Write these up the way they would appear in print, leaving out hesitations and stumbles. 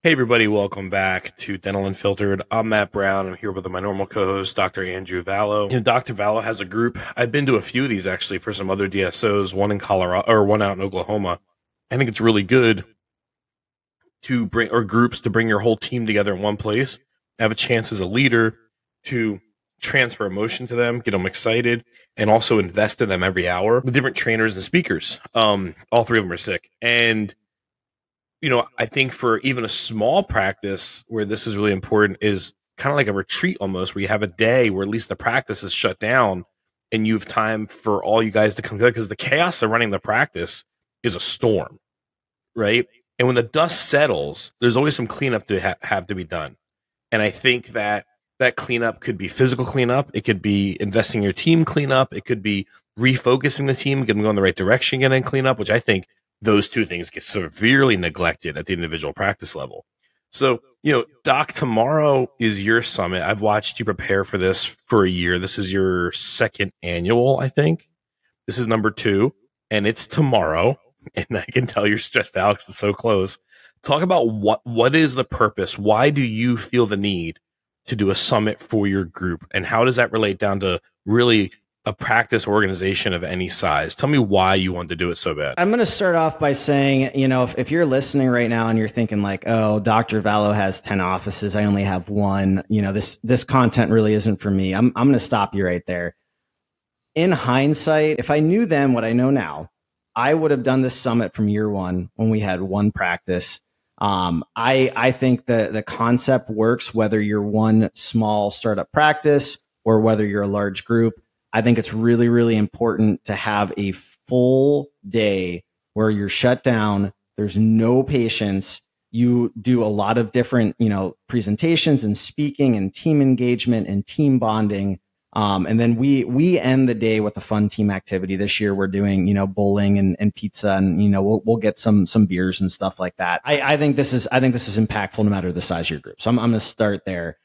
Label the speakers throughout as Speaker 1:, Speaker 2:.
Speaker 1: Hey everybody, welcome back to Dental Unfiltered. I'm Matt Brown. I'm here with my normal co-host, Dr. Andrew Vallo. Dr. Vallo has a group. I've been to a few of these actually for some other DSOs, one in Colorado or one out in Oklahoma. I think it's really good to bring groups to bring your whole team together in one place, have a chance as a leader to transfer emotion to them, get them excited, and also invest in them every hour with different trainers and speakers. All three of them are sick. And I think for even a small practice where this is really important is kind of like a retreat almost, where you have a day where at least the practice is shut down and you have time for all you guys to come together, because the chaos of running the practice is a storm, right? And when the dust settles, there's always some cleanup to have to be done. And I think that cleanup could be physical cleanup. It could be investing in your team cleanup. It could be refocusing the team, getting them going the right direction, getting cleanup, which I think those two things get severely neglected at the individual practice level. So, Doc, tomorrow is your summit. I've watched you prepare for this for a year. This is your second annual, I think. This is number 2, and it's tomorrow. And I can tell you're stressed out because it's so close. Talk about what is the purpose? Why do you feel the need to do a summit for your group? And how does that relate down to really a practice organization of any size? Tell me why you want to do it so bad.
Speaker 2: I'm going to start off by saying, if you're listening right now and you're thinking like, oh, Dr. Vallo has 10 offices, I only have one, this content really isn't for me. I'm going to stop you right there. In hindsight, if I knew then what I know now, I would have done this summit from year one when we had one practice. I think the concept works whether you're one small startup practice or whether you're a large group. I think it's really, really important to have a full day where you're shut down. There's no patients. You do a lot of different, presentations and speaking and team engagement and team bonding. And then we end the day with a fun team activity. This year we're doing, bowling and pizza, and we'll get some beers and stuff like that. I think this is impactful no matter the size of your group. So I'm going to start there.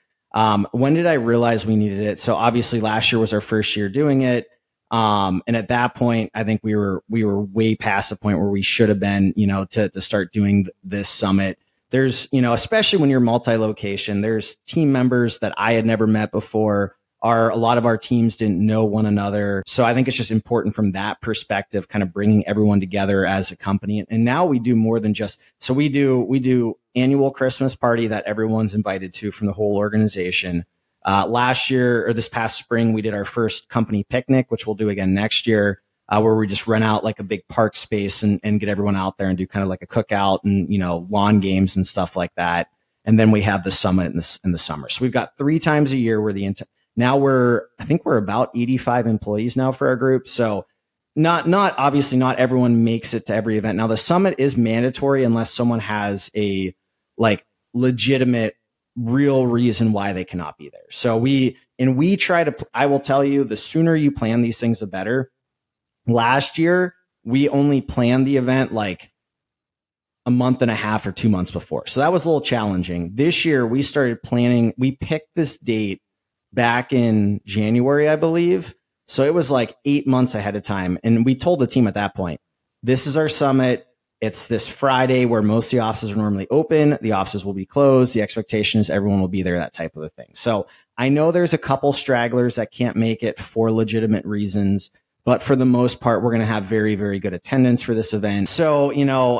Speaker 2: When did I realize we needed it? So obviously last year was our first year doing it. And at that point, I think we were way past the point where we should have been, to start doing this summit. There's, especially when you're multi-location, there's team members that I had never met before. A lot of our teams didn't know one another. So I think it's just important from that perspective, kind of bringing everyone together as a company. And now we do more than just, so we do annual Christmas party that everyone's invited to from the whole organization. Last year, or this past spring, we did our first company picnic, which we'll do again next year, where we just rent out like a big park space and get everyone out there and do kind of like a cookout and, lawn games and stuff like that. And then we have the summit in the summer. So we've got 3 times a year where now I think we're about 85 employees now for our group. So not obviously not everyone makes it to every event. Now the summit is mandatory unless someone has a legitimate real reason why they cannot be there. So we try to, I will tell you, the sooner you plan these things, the better. Last year, we only planned the event like a month and a half or 2 months before. So that was a little challenging. This year we started planning, we picked this date back in January, I believe. So it was like 8 months ahead of time. And we told the team at that point, this is our summit. It's this Friday where most of the offices are normally open. The offices will be closed. The expectation is everyone will be there, that type of a thing. So I know there's a couple stragglers that can't make it for legitimate reasons, but for the most part, we're going to have very, very good attendance for this event. So,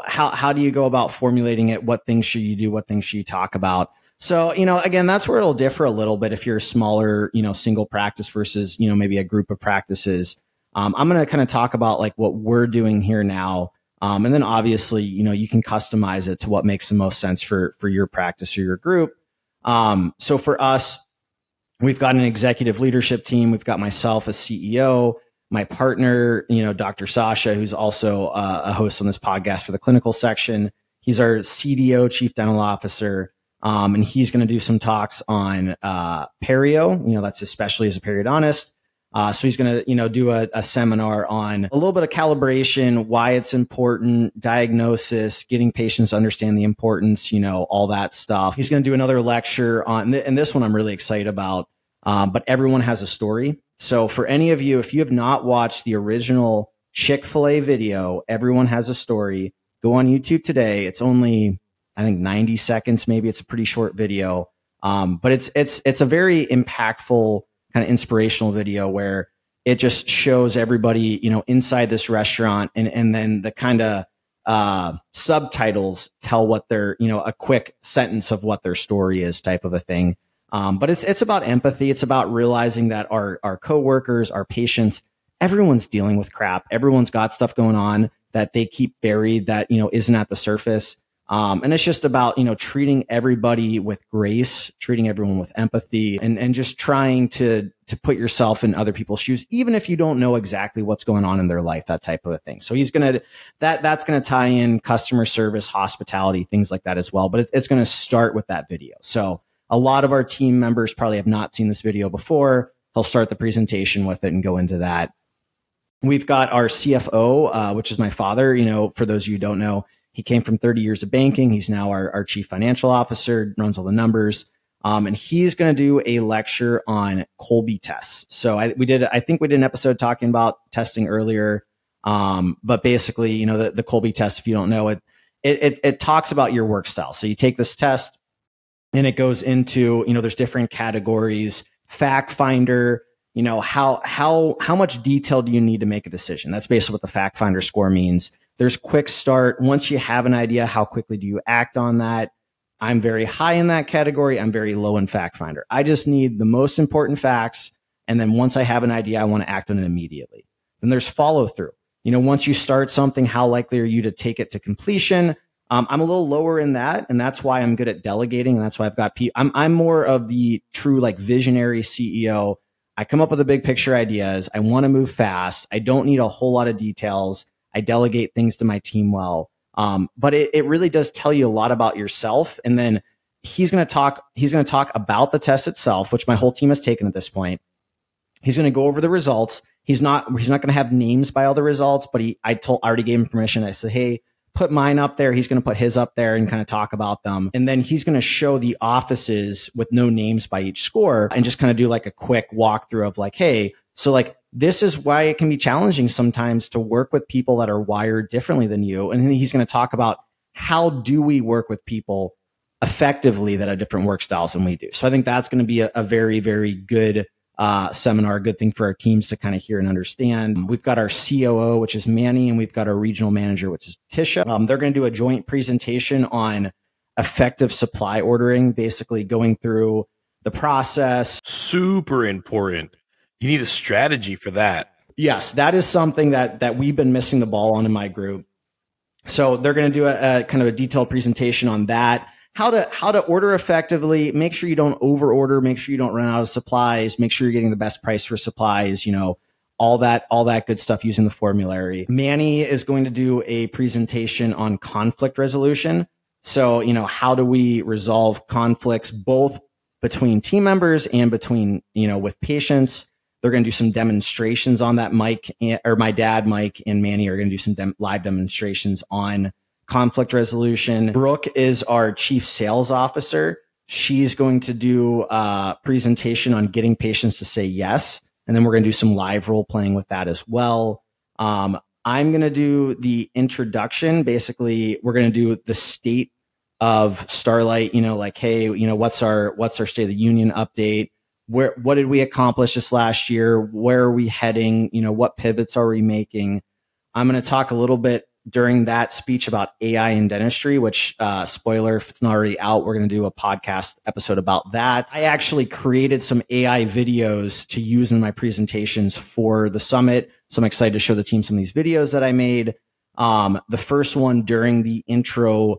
Speaker 2: how do you go about formulating it? What things should you do? What things should you talk about? So, again, that's where it'll differ a little bit if you're a smaller, single practice versus, maybe a group of practices. I'm going to kind of talk about like what we're doing here now. And then obviously, you can customize it to what makes the most sense for your practice or your group. So for us, we've got an executive leadership team. We've got myself as CEO, my partner, Dr. Sasha, who's also a host on this podcast for the clinical section. He's our CDO, Chief Dental Officer. And he's going to do some talks on perio, that's especially as a periodontist. So he's going to, do a seminar on a little bit of calibration, why it's important, diagnosis, getting patients to understand the importance, all that stuff. He's going to do another lecture on, and this one I'm really excited about, but everyone has a story. So for any of you, if you have not watched the original Chick-fil-A video, Everyone Has a Story, go on YouTube today. It's only, I think 90 seconds, maybe. It's a pretty short video. But it's a very impactful, kind of inspirational video where it just shows everybody, inside this restaurant, and then the kind of subtitles tell what their, a quick sentence of what their story is, type of a thing. But it's about empathy. It's about realizing that our coworkers, our patients, everyone's dealing with crap. Everyone's got stuff going on that they keep buried that, isn't at the surface. And it's just about, treating everybody with grace, treating everyone with empathy, and just trying to put yourself in other people's shoes, even if you don't know exactly what's going on in their life, that type of a thing. So that's going to tie in customer service, hospitality, things like that as well. But it's going to start with that video. So a lot of our team members probably have not seen this video before. He'll start the presentation with it and go into that. We've got our CFO, which is my father. For those of you who don't know, he came from 30 years of banking. He's now our chief financial officer, runs all the numbers. And he's going to do a lecture on Kolbe tests. So I think we did an episode talking about testing earlier. But basically, the Kolbe test, if you don't know it, it talks about your work style. So you take this test and it goes into, there's different categories, fact finder, how much detail do you need to make a decision? That's basically what the fact finder score means. There's quick start. Once you have an idea, how quickly do you act on that? I'm very high in that category. I'm very low in fact finder. I just need the most important facts. And then once I have an idea, I want to act on it immediately. Then there's follow through. Once you start something, how likely are you to take it to completion? I'm a little lower in that. And that's why I'm good at delegating. And that's why I've got I'm more of the true visionary CEO. I come up with the big picture ideas. I want to move fast. I don't need a whole lot of details. I delegate things to my team well. But it really does tell you a lot about yourself. And then he's going to talk about the test itself, which my whole team has taken at this point. He's going to go over the results. He's not going to have names by all the results, but I already gave him permission. I said, hey, put mine up there. He's going to put his up there and kind of talk about them. And then he's going to show the offices with no names by each score and just kind of do a quick walkthrough of hey, so this is why it can be challenging sometimes to work with people that are wired differently than you. And then he's going to talk about how do we work with people effectively that have different work styles than we do. So I think that's going to be a very, very good seminar, a good thing for our teams to kind of hear and understand. We've got our COO, which is Manny, and we've got our regional manager, which is Tisha. They're going to do a joint presentation on effective supply ordering, basically going through the process.
Speaker 1: Super important. You need a strategy for that.
Speaker 2: Yes, that is something that we've been missing the ball on in my group. So they're going to do a kind of a detailed presentation on that. How to order effectively, make sure you don't over order, make sure you don't run out of supplies, make sure you're getting the best price for supplies, all that good stuff using the formulary. Manny is going to do a presentation on conflict resolution. So, how do we resolve conflicts both between team members and between, with patients? They're going to do some demonstrations on that. My dad, Mike, and Manny are going to do some live demonstrations on conflict resolution. Brooke is our chief sales officer. She's going to do a presentation on getting patients to say yes. And then we're going to do some live role playing with that as well. I'm going to do the introduction. Basically, we're going to do the state of Starlight, hey, what's our state of the union update? What did we accomplish this last year? Where are we heading? What pivots are we making? I'm going to talk a little bit during that speech about AI in dentistry, which, spoiler, if it's not already out, we're going to do a podcast episode about that. I actually created some AI videos to use in my presentations for the summit. So I'm excited to show the team some of these videos that I made. The first one during the intro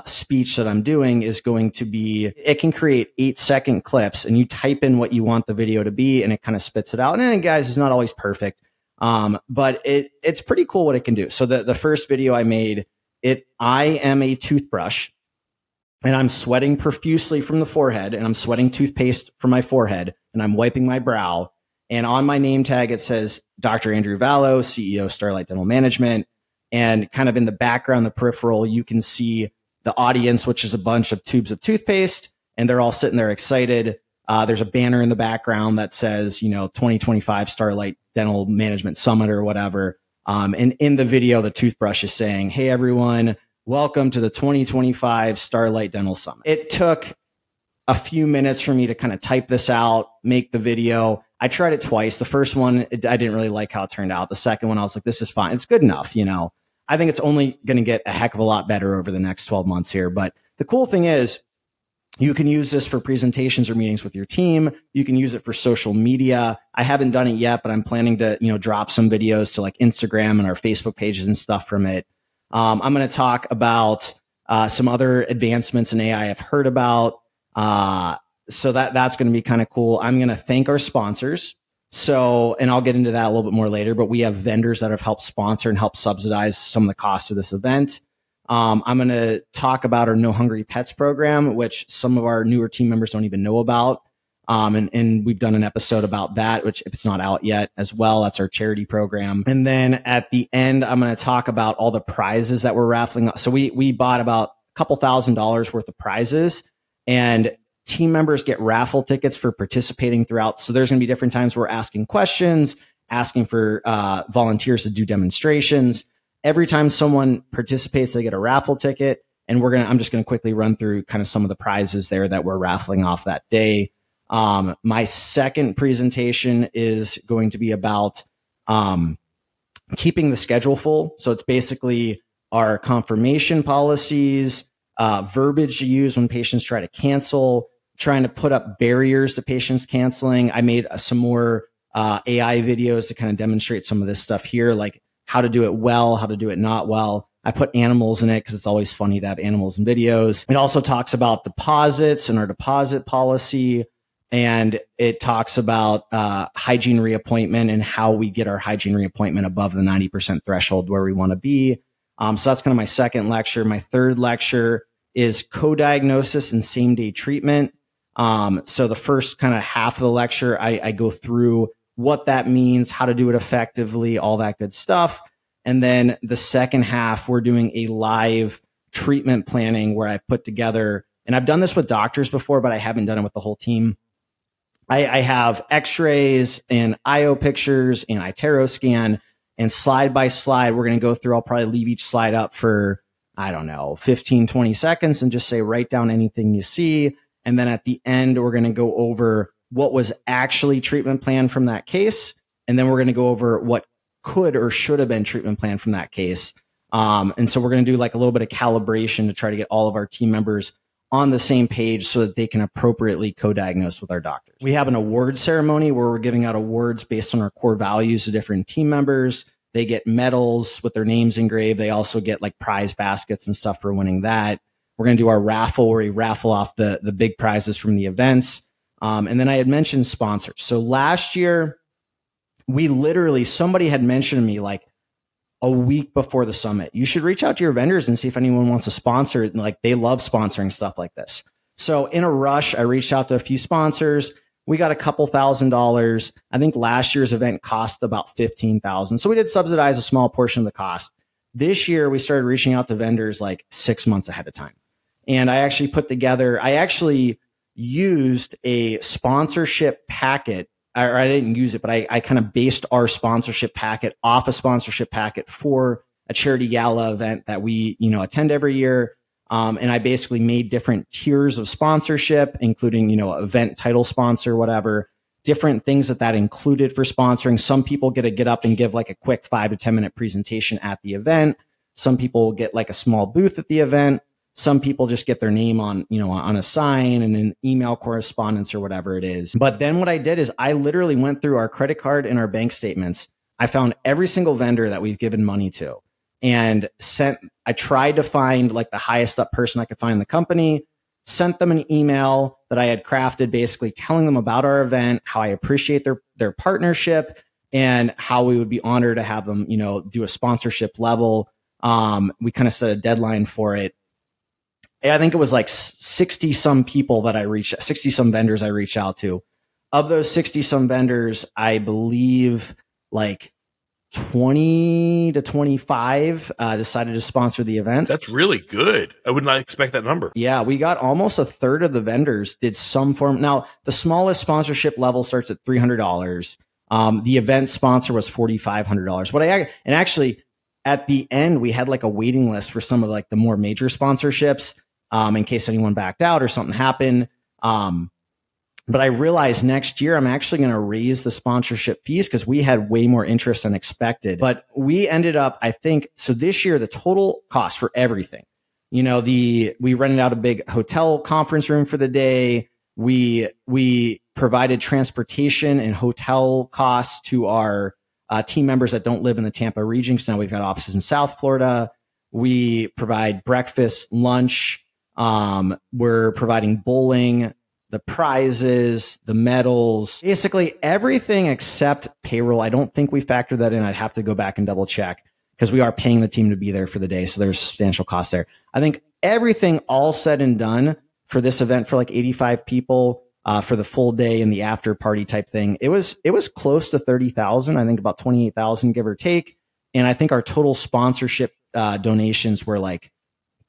Speaker 2: speech that I'm doing is going to be, it can create 8-second clips and you type in what you want the video to be and it kind of spits it out. And then guys, it's not always perfect. But it's pretty cool what it can do. So the first video I made, I am a toothbrush and I'm sweating profusely from the forehead and I'm sweating toothpaste from my forehead and I'm wiping my brow. And on my name tag, it says Dr. Andrew Vallow, CEO, Starlight Dental Management. And kind of in the background, the peripheral, you can see the audience, which is a bunch of tubes of toothpaste, and they're all sitting there excited. There's a banner in the background that says, 2025 Starlight Dental Management Summit or whatever. And in the video, the toothbrush is saying, hey, everyone, welcome to the 2025 Starlight Dental Summit. It took a few minutes for me to kind of type this out, make the video. I tried it twice. The first one, I didn't really like how it turned out. The second one, I was like, this is fine. It's good enough. I think it's only going to get a heck of a lot better over the next 12 months here. But the cool thing is you can use this for presentations or meetings with your team. You can use it for social media. I haven't done it yet, but I'm planning to, drop some videos to like Instagram and our Facebook pages and stuff from it. I'm going to talk about some other advancements in AI I've heard about. So that's going to be kind of cool. I'm going to thank our sponsors. And I'll get into that a little bit more later, but we have vendors that have helped sponsor and help subsidize some of the costs of this event. I'm going to talk about our No Hungry Pets program, which some of our newer team members don't even know about. And we've done an episode about that, which if it's not out yet as well, that's our charity program. And then at the end, I'm going to talk about all the prizes that we're raffling. So we bought about a couple $1,000s worth of prizes, and team members get raffle tickets for participating throughout. So there's going to be different times we're asking questions, asking for volunteers to do demonstrations. Every time someone participates, they get a raffle ticket. And I'm just going to quickly run through kind of some of the prizes there that we're raffling off that day. My second presentation is going to be about keeping the schedule full. So it's basically our confirmation policies, verbiage to use when patients try to cancel, trying to put up barriers to patients canceling. I made some more AI videos to kind of demonstrate some of this stuff here, like how to do it well, how to do it not well. I put animals in it because it's always funny to have animals in videos. It also talks about deposits and our deposit policy. And it talks about hygiene reappointment and how we get our hygiene reappointment above the 90% threshold where we want to be. So that's kind of my second lecture. My third lecture is co-diagnosis and same-day treatment. So the first kind of half of the lecture, I go through what that means, how to do it effectively, all that good stuff. And then the second half, we're doing a live treatment planning where I put together, and I've done this with doctors before, but I haven't done it with the whole team. I have x-rays and IO pictures and iTero scan, and slide by slide, we're going to go through. I'll probably leave each slide up for, 15, 20 seconds and just say, write down anything you see. And then at the end, we're going to go over what was actually treatment plan from that case. And then we're going to go over what could or should have been treatment plan from that case. And so we're going to do like a little bit of calibration to try to get all of our team members on the same page so that they can appropriately co-diagnose with our doctors. We have an award ceremony where we're giving out awards based on our core values to different team members. They get medals with their names engraved. They also get like prize baskets and stuff for winning that. We're going to do our raffle where we raffle off the big prizes from the events. And then I had mentioned sponsors. So last year, somebody had mentioned to me like a week before the summit, you should reach out to your vendors and see if anyone wants to sponsor it. And like they love sponsoring stuff like this. So in a rush, I reached out to a few sponsors. We got a couple $1,000s. I think last year's event cost about $15,000. So we did subsidize a small portion of the cost. This year, we started reaching out to vendors like 6 months ahead of time. And I actually used a sponsorship packet, or I didn't use it, but I kind of based our sponsorship packet off a sponsorship packet for a charity gala event that we, attend every year. And I basically made different tiers of sponsorship, including, event title sponsor, whatever, different things that included for sponsoring. Some people get to get up and give like a quick 5 to 10 minute presentation at the event. Some people get like a small booth at the event. Some people just get their name on, on a sign and an email correspondence or whatever it is. But then what I did is I literally went through our credit card and our bank statements. I found every single vendor that we've given money to and I tried to find like the highest up person I could find in the company, sent them an email that I had crafted, basically telling them about our event, how I appreciate their partnership, and how we would be honored to have them, do a sponsorship level. We kind of set a deadline for it. I think it was like 60 some vendors I reached out to. Of those 60 some vendors, I believe like 20 to 25 decided to sponsor the event.
Speaker 1: That's really good. I would not expect that number.
Speaker 2: Yeah, we got almost a third of the vendors did some form. Now, the smallest sponsorship level starts at $300. The event sponsor was $4,500. at the end, we had like a waiting list for some of like the more major sponsorships, in case anyone backed out or something happened. But I realized next year I'm actually going to raise the sponsorship fees because we had way more interest than expected. But we ended up, I think, so this year, the total cost for everything, we rented out a big hotel conference room for the day. We provided transportation and hotel costs to our team members that don't live in the Tampa region. Because now we've got offices in South Florida. We provide breakfast, lunch. We're providing bowling, the prizes, the medals, basically everything except payroll. I don't think we factored that in. I'd have to go back and double check because we are paying the team to be there for the day. So there's substantial costs there. I think everything all said and done for this event for like 85 people, for the full day and the after party type thing, it was close to 30,000. I think about 28,000, give or take. And I think our total sponsorship donations were like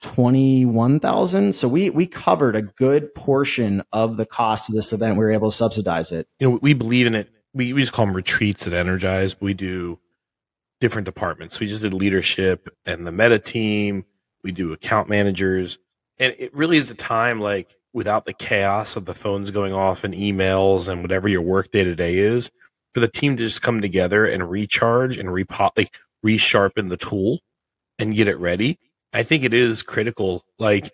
Speaker 2: 21,000. So we covered a good portion of the cost of this event. We were able to subsidize it.
Speaker 1: We believe in it. We just call them retreats at Energize. We do different departments. We just did leadership and the meta team. We do account managers. And it really is a time like without the chaos of the phones going off and emails and whatever your work day to day is, for the team to just come together and recharge and resharpen the tool and get it ready. I think it is critical. Like,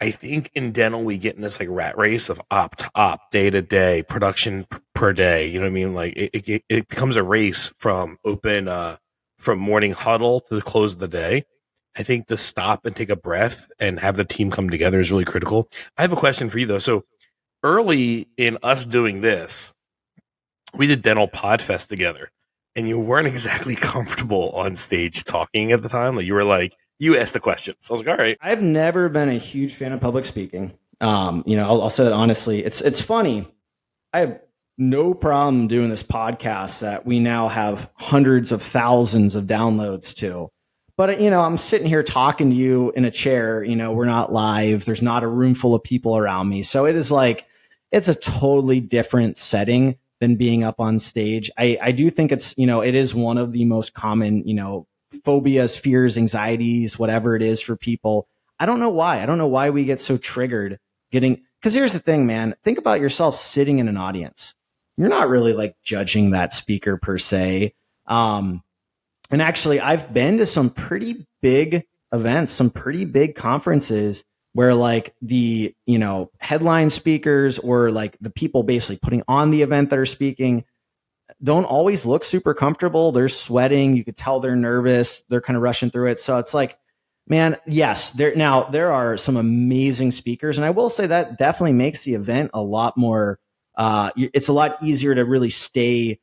Speaker 1: I think in dental, we get in this like rat race of op to op, day to day, production per day. You know what I mean? Like it becomes a race from from morning huddle to the close of the day. I think to stop and take a breath and have the team come together is really critical. I have a question for you though. So early in us doing this, we did Dental Podfest together, and you weren't exactly comfortable on stage talking at the time. Like you were like, you asked the questions. So I was like, all right.
Speaker 2: I've never been a huge fan of public speaking. I'll say that honestly. It's funny. I have no problem doing this podcast that we now have hundreds of thousands of downloads to. But, I'm sitting here talking to you in a chair. We're not live. There's not a room full of people around me. So it is like, it's a totally different setting than being up on stage. I do think it is one of the most common, phobias, fears, anxieties, whatever it is for people. I don't know why. I don't know why we get so triggered because here's the thing, man. Think about yourself sitting in an audience. You're not really like judging that speaker per se. And actually, I've been to some pretty big events, some pretty big conferences where like the, headline speakers or like the people basically putting on the event that are speaking don't always look super comfortable. They're sweating. You could tell they're nervous. They're kind of rushing through it. So it's like, man, yes, there are some amazing speakers. And I will say that definitely makes the event a lot more, it's a lot easier to really stay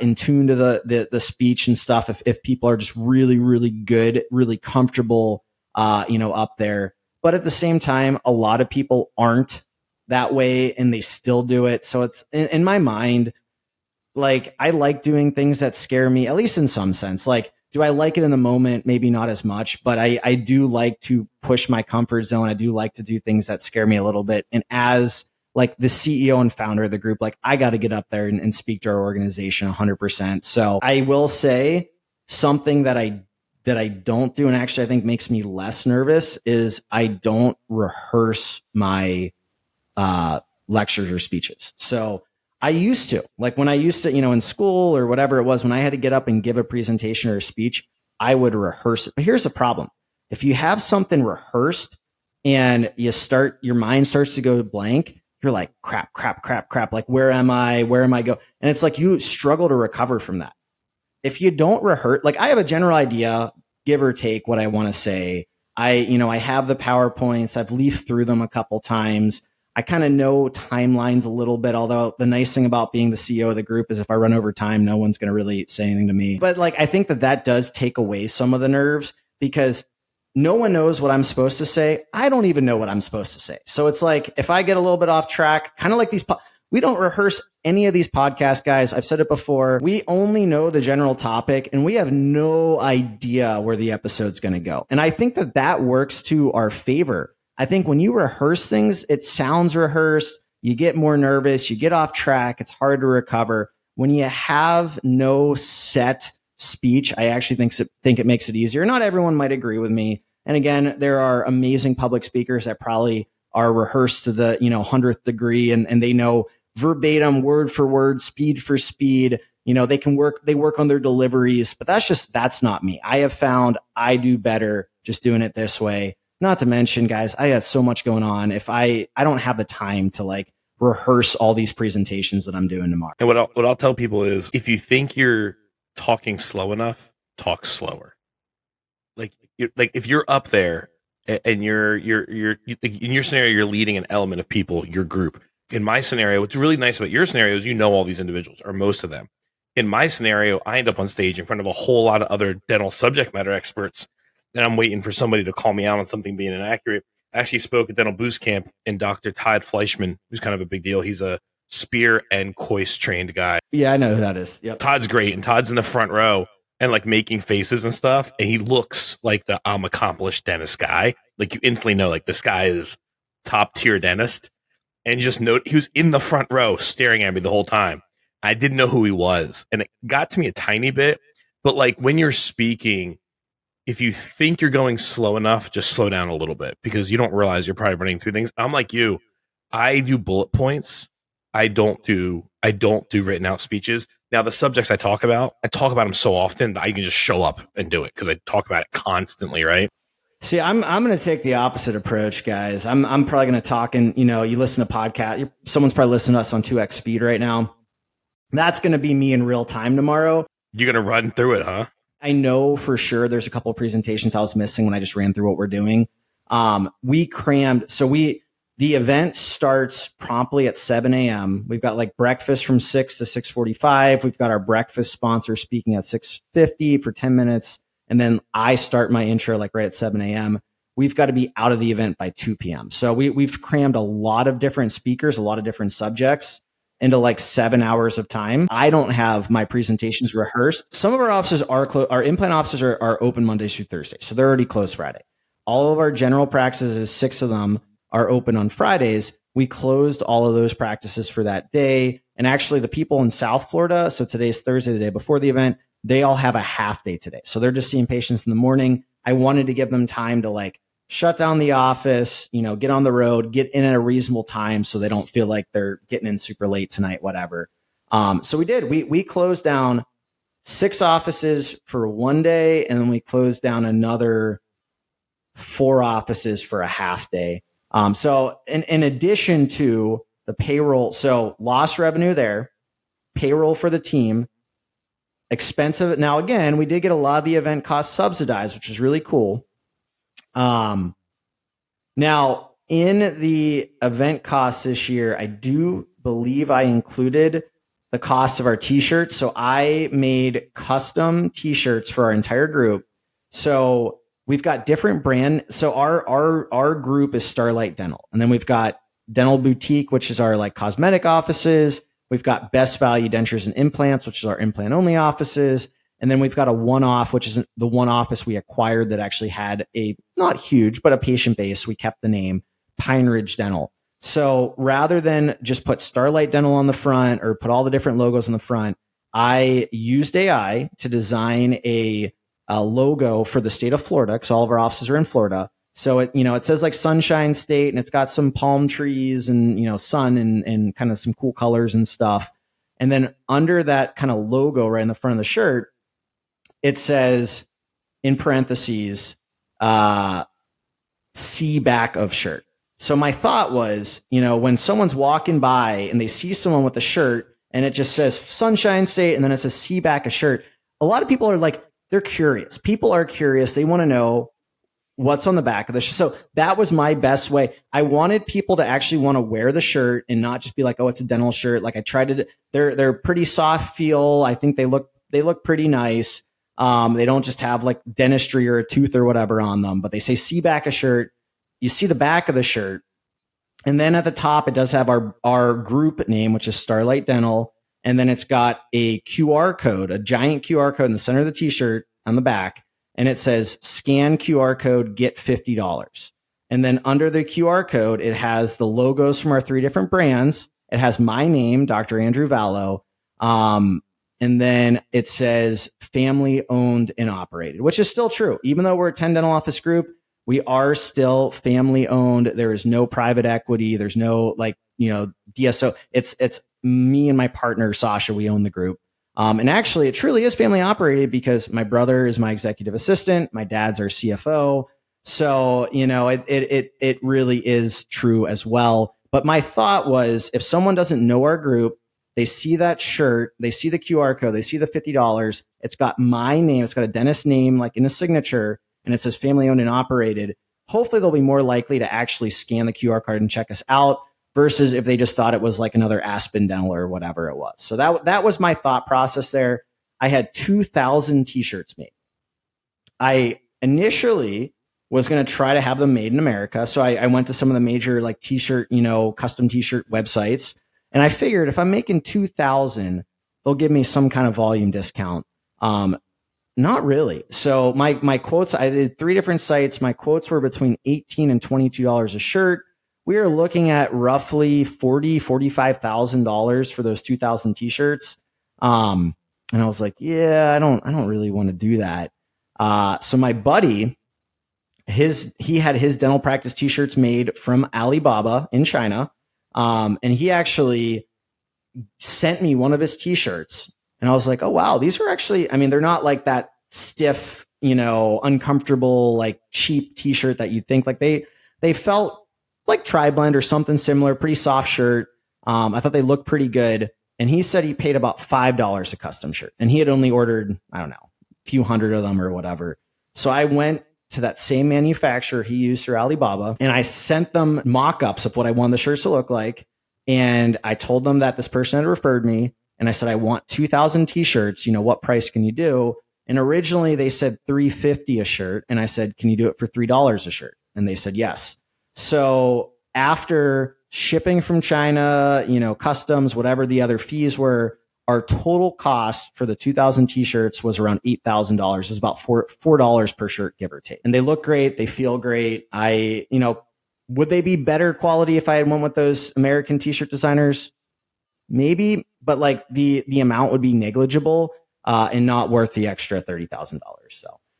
Speaker 2: in tune to the speech and stuff if people are just really, really good, really comfortable, up there. But at the same time, a lot of people aren't that way and they still do it. So it's in my mind, like I like doing things that scare me, at least in some sense. Like, do I like it in the moment? Maybe not as much, but I do like to push my comfort zone. I do like to do things that scare me a little bit. And as like the CEO and founder of the group, like I got to get up there and speak to our organization 100%. So I will say something that I don't do, and actually I think makes me less nervous, is I don't rehearse my lectures or speeches. So I used to, like when I used to, in school or whatever it was, when I had to get up and give a presentation or a speech, I would rehearse it. But here's the problem. If you have something rehearsed and your mind starts to go blank, you're like, crap. Like, where am I? Where am I going? And it's like, you struggle to recover from that. If you don't rehearse, like I have a general idea, give or take what I want to say. I have the PowerPoints. I've leafed through them a couple times. I kind of know timelines a little bit, although the nice thing about being the CEO of the group is if I run over time, no one's going to really say anything to me. But like, I think that does take away some of the nerves because no one knows what I'm supposed to say. I don't even know what I'm supposed to say. So it's like, if I get a little bit off track, kind of like we don't rehearse any of these podcast guys. I've said it before. We only know the general topic and we have no idea where the episode's going to go. And I think that works to our favor. I think when you rehearse things, it sounds rehearsed. You get more nervous. You get off track. It's hard to recover. When you have no set speech. I actually think it makes it easier. Not everyone might agree with me. And again, there are amazing public speakers that probably are rehearsed to the 100th degree, and they know verbatim, word for word, speed for speed. They work on their deliveries, but that's not me. I have found I do better just doing it this way. Not to mention, guys, I got so much going on. If I don't have the time to like rehearse all these presentations that I'm doing tomorrow.
Speaker 1: And what I'll tell people is, if you think you're talking slow enough, talk slower. Like if you're up there and you're in your scenario, you're leading an element of people, your group. In my scenario, what's really nice about your scenario is all these individuals, or most of them. In my scenario, I end up on stage in front of a whole lot of other dental subject matter experts, and I'm waiting for somebody to call me out on something being inaccurate. I actually spoke at Dental Boost Camp, and Dr. Todd Fleischman, who's kind of a big deal. He's a Spear and Kois trained guy.
Speaker 2: Yeah, I know who that is. Yep.
Speaker 1: Todd's great, and Todd's in the front row and like making faces and stuff, and he looks like the accomplished dentist guy. Like you instantly know, like this guy is top tier dentist. And just note, he was in the front row staring at me the whole time. I didn't know who he was, and it got to me a tiny bit. But like when you're speaking, if you think you're going slow enough, just slow down a little bit, because you don't realize you're probably running through things. I'm like you. I do bullet points. I don't do written out speeches. Now, the subjects I talk about them so often that I can just show up and do it because I talk about it constantly, right?
Speaker 2: See, I'm going to take the opposite approach, guys. I'm probably going to talk, and you listen to podcast. Someone's probably listening to us on 2x speed right now. That's going to be me in real time tomorrow.
Speaker 1: You're going to run through it, huh?
Speaker 2: I know for sure there's a couple of presentations I was missing when I just ran through what we're doing. We crammed. So the event starts promptly at 7 a.m. We've got like breakfast from 6 to 6:45. We've got our breakfast sponsor speaking at 6:50 for 10 minutes. And then I start my intro like right at 7 a.m. We've got to be out of the event by 2 p.m. So we've crammed a lot of different speakers, a lot of different subjects into like 7 hours of time. I don't have my presentations rehearsed. Some of our offices our implant offices are open Mondays through Thursdays. So they're already closed Friday. All of our general practices, 6 of them, are open on Fridays. We closed all of those practices for that day. And actually the people in South Florida, so today's Thursday, the day before the event, they all have a half day today. So they're just seeing patients in the morning. I wanted to give them time to like shut down the office, get on the road, get in at a reasonable time so they don't feel like they're getting in super late tonight, whatever. So we did. We closed down 6 offices for one day, and then we closed down another 4 offices for a half day. So in addition to the payroll, so lost revenue there, payroll for the team, expensive. Now, again, we did get a lot of the event costs subsidized, which is really cool. Now, in the event costs this year, I do believe I included the cost of our t-shirts. So I made custom t-shirts for our entire group. So we've got different brand. So our group is Starlight Dental. And then we've got Dental Boutique, which is our like cosmetic offices. We've got Best Value Dentures and Implants, which is our implant only offices. And then we've got a one-off, which is the one office we acquired that actually had a, not huge, but a patient base. We kept the name Pine Ridge Dental. So rather than just put Starlight Dental on the front or put all the different logos on the front, I used AI to design a logo for the state of Florida, because all of our offices are in Florida. So it says like Sunshine State, and it's got some palm trees and sun and kind of some cool colors and stuff. And then under that kind of logo right in the front of the shirt, it says in parentheses, see back of shirt. So my thought was, when someone's walking by and they see someone with a shirt and it just says Sunshine State and then it says see back of shirt, a lot of people are like, they're curious. People are curious. They want to know what's on the back of the shirt. So that was my best way. I wanted people to actually want to wear the shirt and not just be like, oh, it's a dental shirt. Like I tried to, they're pretty soft feel. I think they look pretty nice. They don't just have like dentistry or a tooth or whatever on them, but they say see back a shirt. You see the back of the shirt. And then at the top, it does have our group name, which is Starlight Dental. And then it's got a QR code, a giant QR code in the center of the t-shirt on the back. And it says scan QR code, get $50. And then under the QR code, it has the logos from our 3 different brands. It has my name, Dr. Andrew Vallow. and then it says family owned and operated, which is still true. Even though we're a 10 dental office group, we are still family owned. There is no private equity. There's no DSO. It's me and my partner, Sasha. We own the group. And actually, it truly is family operated because my brother is my executive assistant. My dad's our CFO. So, it really is true as well. But my thought was, if someone doesn't know our group, they see that shirt, they see the QR code, they see the $50. It's got my name. It's got a dentist name, like in a signature, and it says family owned and operated. Hopefully they'll be more likely to actually scan the QR code and check us out versus if they just thought it was like another Aspen Dental or whatever it was. So that was my thought process there. I had 2,000 t-shirts made. I initially was going to try to have them made in America. So I went to some of the major like t-shirt, custom t-shirt websites. And I figured if I'm making 2,000, they'll give me some kind of volume discount. Not really. So my quotes, I did 3 different sites. My quotes were between $18 and $22 a shirt. We are looking at roughly $45,000 for those 2,000 t-shirts. And I was like, yeah, I don't really want to do that. So my buddy, he had his dental practice t-shirts made from Alibaba in China. And he actually sent me one of his t-shirts. And I was like, oh, wow, these are actually, they're not like that stiff, uncomfortable, like cheap t-shirt that you'd think. Like they felt like Tri-Blend or something similar, pretty soft shirt. I thought they looked pretty good. And he said he paid about $5 a custom shirt. And he had only ordered, I don't know, a few hundred of them or whatever. So I went to that same manufacturer he used for Alibaba, and I sent them mock-ups of what I wanted the shirts to look like. And I told them that this person had referred me. And I said, I want 2,000 t-shirts. What price can you do? And originally they said $350 a shirt. And I said, can you do it for $3 a shirt? And they said, yes. So after shipping from China, customs, whatever the other fees were, our total cost for the 2,000 t-shirts was around $8,000. It's about $4 per shirt, give or take. And they look great. They feel great. Would they be better quality if I had went with those American t-shirt designers? Maybe, but like the amount would be negligible and not worth the extra $30,000.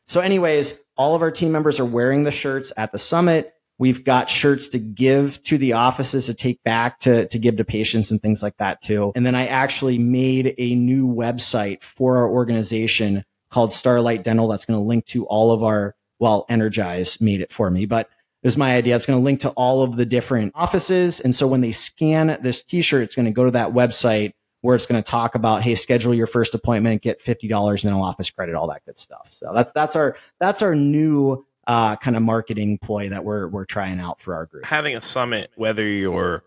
Speaker 2: So anyways, all of our team members are wearing the shirts at the summit. We've got shirts to give to the offices to take back to give to patients and things like that too. And then I actually made a new website for our organization called Starlight Dental that's going to link to all of our, Energize made it for me, but it was my idea. It's going to link to all of the different offices. And so when they scan this t-shirt, it's going to go to that website where it's going to talk about, hey, schedule your first appointment, get $50 dental office credit, all that good stuff. So that's our new kind of marketing ploy that we're trying out for our group.
Speaker 1: Having a summit, whether you're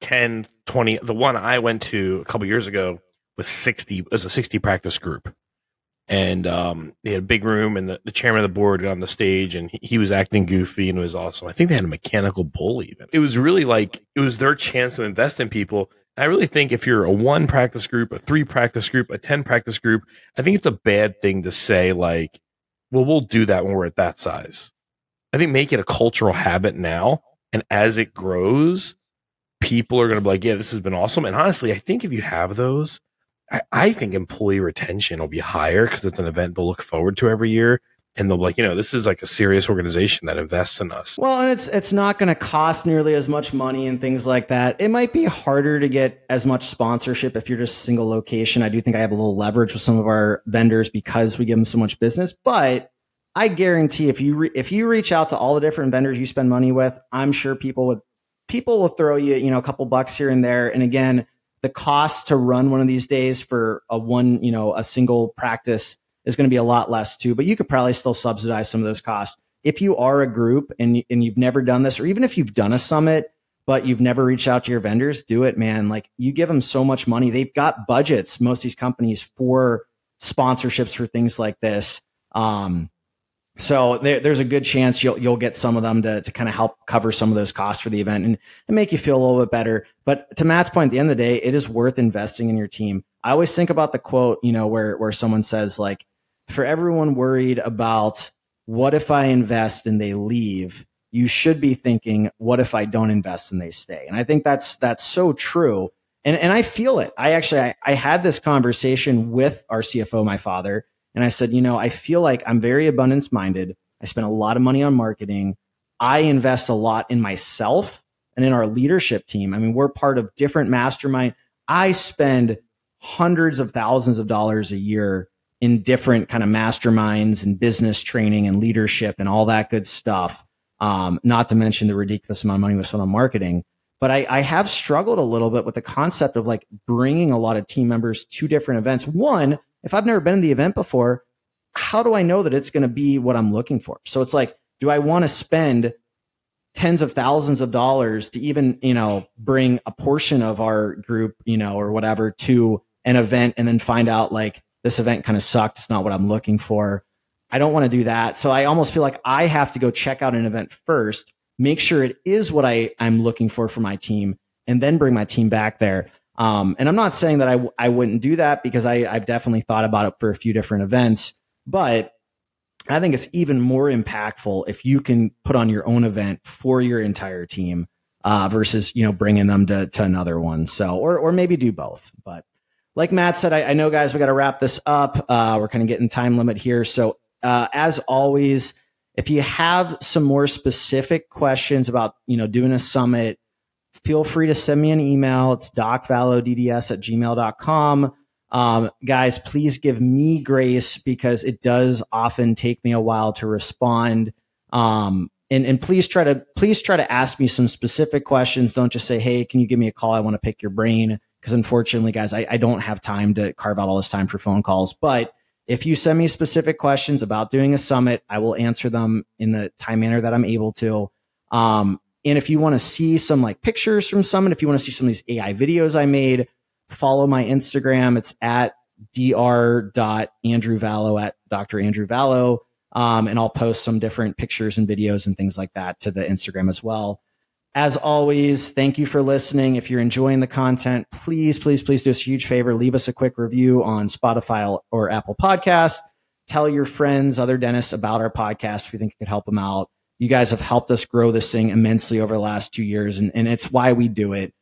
Speaker 1: 10, 20, the one I went to a couple years ago was 60, it was a 60 practice group. And they had a big room, and the chairman of the board got on the stage, and he was acting goofy, and it was awesome. I think they had a mechanical bull even. It was really like, it was their chance to invest in people. And I really think if you're a 1 practice group, a 3 practice group, a 10 practice group, I think it's a bad thing to say like, well, we'll do that when we're at that size. I think make it a cultural habit now. And as it grows, people are going to be like, yeah, this has been awesome. And honestly, I think if you have those, I think employee retention will be higher because it's an event they'll look forward to every year. And they'll be like, this is like a serious organization that invests in us.
Speaker 2: Well, and it's not going to cost nearly as much money and things like that. It might be harder to get as much sponsorship if you're just a single location. I do think I have a little leverage with some of our vendors because we give them so much business. But I guarantee if you reach out to all the different vendors you spend money with, I'm sure people will throw you, a couple bucks here and there. And again, the cost to run one of these days for a single practice is going to be a lot less too, but you could probably still subsidize some of those costs. If you are a group and you've never done this, or even if you've done a summit, but you've never reached out to your vendors, do it, man. Like you give them so much money. They've got budgets, most of these companies, for sponsorships for things like this. So there's a good chance you'll get some of them to kind of help cover some of those costs for the event and make you feel a little bit better. But to Matt's point, at the end of the day, it is worth investing in your team. I always think about the quote, where someone says like, for everyone worried about what if I invest and they leave, you should be thinking, what if I don't invest and they stay? And I think that's so true. And I feel it. I had this conversation with our CFO, my father, and I said, I feel like I'm very abundance minded. I spend a lot of money on marketing. I invest a lot in myself and in our leadership team. I mean, we're part of different mastermind. I spend hundreds of thousands of dollars a year in different kind of masterminds and business training and leadership and all that good stuff. Not to mention the ridiculous amount of money we spend on marketing. But I have struggled a little bit with the concept of like bringing a lot of team members to different events. One, if I've never been to the event before, how do I know that it's going to be what I'm looking for? So it's like, do I want to spend tens of thousands of dollars to even, bring a portion of our group, or whatever to an event and then find out like this event kind of sucked. It's not what I'm looking for. I don't want to do that. So I almost feel like I have to go check out an event first, make sure it is what I'm looking for my team, and then bring my team back there. And I'm not saying that I wouldn't do that, because I've definitely thought about it for a few different events, but I think it's even more impactful if you can put on your own event for your entire team versus, bringing them to another one. So, or maybe do both. But like Matt said, I know, guys, we got to wrap this up. We're kind of getting time limit here. So as always, if you have some more specific questions about, doing a summit, feel free to send me an email. It's docvallodds@gmail.com. Guys, please give me grace, because it does often take me a while to respond. And please try to ask me some specific questions. Don't just say, hey, can you give me a call? I want to pick your brain. Because unfortunately, guys, I don't have time to carve out all this time for phone calls. But if you send me specific questions about doing a summit, I will answer them in the time manner that I'm able to. And if you want to see some like pictures from Summit, if you want to see some of these AI videos I made, follow my Instagram. It's at dr.andrewvallow at Dr. Andrew Vallow. And I'll post some different pictures and videos and things like that to the Instagram as well. As always, thank you for listening. If you're enjoying the content, please do us a huge favor. Leave us a quick review on Spotify or Apple Podcasts. Tell your friends, other dentists about our podcast if you think it could help them out. You guys have helped us grow this thing immensely over the last 2 years, and it's why we do it.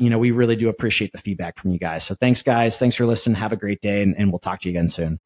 Speaker 2: We really do appreciate the feedback from you guys. So thanks, guys. Thanks for listening. Have a great day, and we'll talk to you again soon.